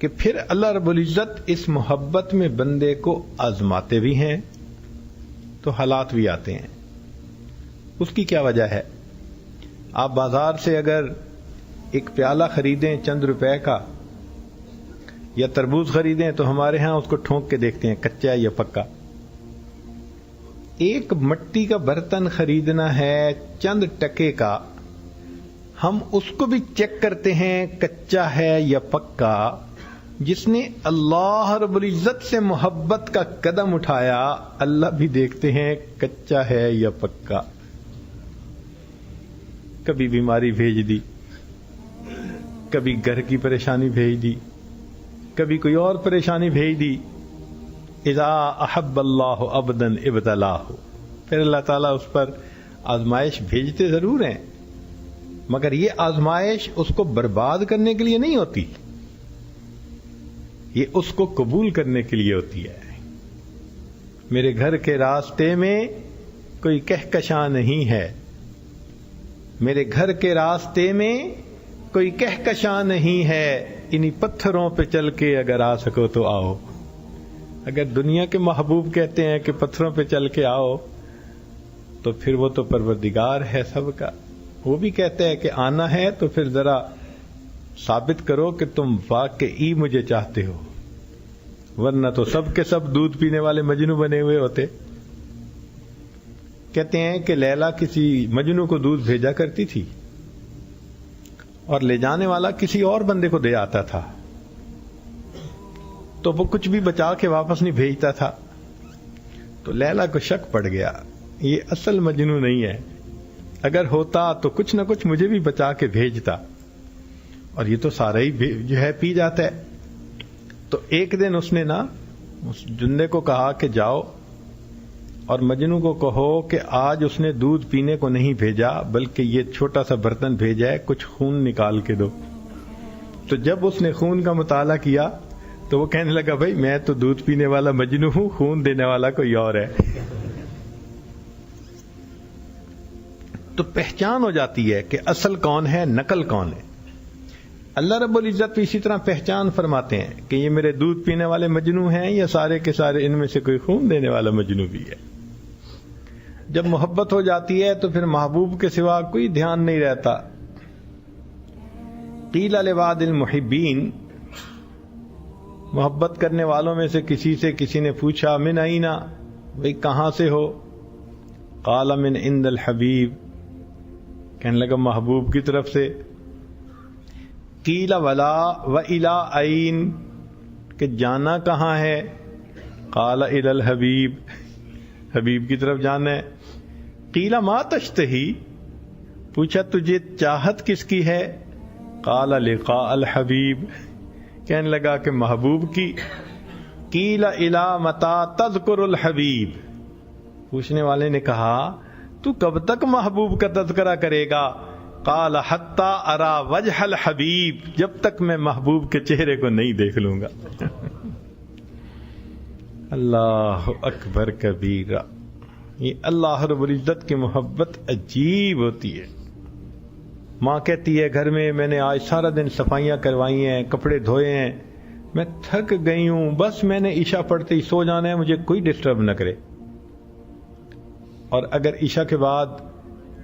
کہ پھر اللہ رب العزت اس محبت میں بندے کو آزماتے بھی ہیں تو حالات بھی آتے ہیں. اس کی کیا وجہ ہے؟ آپ بازار سے اگر ایک پیالہ خریدیں چند روپے کا یا تربوز خریدیں تو ہمارے ہاں اس کو ٹھونک کے دیکھتے ہیں کچا یا پکا. ایک مٹی کا برتن خریدنا ہے چند ٹکے کا، ہم اس کو بھی چیک کرتے ہیں کچا ہے یا پکا. جس نے اللہ رب العزت سے محبت کا قدم اٹھایا اللہ بھی دیکھتے ہیں کچا ہے یا پکا. کبھی بیماری بھیج دی، کبھی گھر کی پریشانی بھیج دی، کبھی کوئی اور پریشانی بھیج دی. اذا احب اللہ عبدا ابتلاہ، پھر اللہ تعالیٰ اس پر آزمائش بھیجتے ضرور ہیں، مگر یہ آزمائش اس کو برباد کرنے کے لیے نہیں ہوتی، یہ اس کو قبول کرنے کے لیے ہوتی ہے. میرے گھر کے راستے میں کوئی کہکشاں نہیں ہے، میرے گھر کے راستے میں کوئی کہکشاں نہیں ہے، انہی پتھروں پہ چل کے اگر آ سکو تو آؤ. اگر دنیا کے محبوب کہتے ہیں کہ پتھروں پہ چل کے آؤ تو پھر وہ تو پروردگار ہے سب کا، وہ بھی کہتے ہیں کہ آنا ہے تو پھر ذرا ثابت کرو کہ تم واقعی مجھے چاہتے ہو، ورنہ تو سب کے سب دودھ پینے والے مجنو بنے ہوئے ہوتے. کہتے ہیں کہ لیلا کسی مجنو کو دودھ بھیجا کرتی تھی اور لے جانے والا کسی اور بندے کو دے آتا تھا، تو وہ کچھ بھی بچا کے واپس نہیں بھیجتا تھا. تو لیلا کو شک پڑ گیا یہ اصل مجنو نہیں ہے، اگر ہوتا تو کچھ نہ کچھ مجھے بھی بچا کے بھیجتا، اور یہ تو سارا ہی جو ہے پی جاتا ہے. تو ایک دن اس نے اس جندے کو کہا کہ جاؤ اور مجنو کو کہو کہ آج اس نے دودھ پینے کو نہیں بھیجا بلکہ یہ چھوٹا سا برتن بھیجا ہے، کچھ خون نکال کے دو. تو جب اس نے خون کا مطالعہ کیا تو وہ کہنے لگا بھائی میں تو دودھ پینے والا مجنو ہوں، خون دینے والا کوئی اور ہے. تو پہچان ہو جاتی ہے کہ اصل کون ہے، نقل کون ہے. اللہ رب العزت بھی اسی طرح پہچان فرماتے ہیں کہ یہ میرے دودھ پینے والے مجنو ہیں یا سارے کے سارے ان میں سے کوئی خون دینے والا مجنو بھی ہے. جب محبت ہو جاتی ہے تو پھر محبوب کے سوا کوئی دھیان نہیں رہتا. قیل لبعض المحبین، محبت کرنے والوں میں سے کسی نے پوچھا من اینا، بھئی کہاں سے ہو؟ قال من عند الحبیب، کہنے لگا محبوب کی طرف سے. قیل ولا وإلی این، کہ جانا کہاں ہے؟ قال الی الحبیب، حبیب کی طرف جانا ہے. قیل ما تشتہی، پوچھا تجھے چاہت کس کی ہے؟ قال لقاء الحبیب، کہنے لگا کہ محبوب کی. قیل الی متی تذکر الحبیب، پوچھنے والے نے کہا تو کب تک محبوب کا تذکرہ کرے گا؟ قال حتی ارا وجہ الحبیب، جب تک میں محبوب کے چہرے کو نہیں دیکھ لوں گا. اللہ اکبر کبیرہ. یہ اللہ رب العزت کی محبت عجیب ہوتی ہے. ماں کہتی ہے گھر میں نے آج سارا دن صفائیاں کروائی ہیں، کپڑے دھوئے ہیں، میں تھک گئی ہوں، بس میں نے عشاء پڑھتے ہی سو جانا ہے، مجھے کوئی ڈسٹرب نہ کرے. اور اگر عشاء کے بعد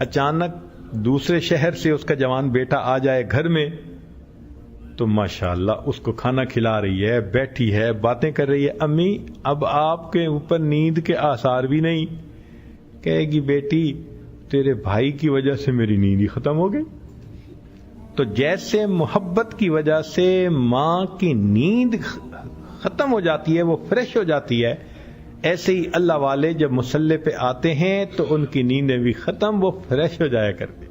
اچانک دوسرے شہر سے اس کا جوان بیٹا آ جائے گھر میں تو ماشاءاللہ اس کو کھانا کھلا رہی ہے، بیٹھی ہے، باتیں کر رہی ہے. امی اب آپ کے اوپر نیند کے آثار بھی نہیں. کہے گی بیٹی تیرے بھائی کی وجہ سے میری نیند ہی ختم ہو گئی. تو جیسے محبت کی وجہ سے ماں کی نیند ختم ہو جاتی ہے، وہ فریش ہو جاتی ہے، ایسے ہی اللہ والے جب مصلی پہ آتے ہیں تو ان کی نیندیں بھی ختم، وہ فریش ہو جایا کرتے.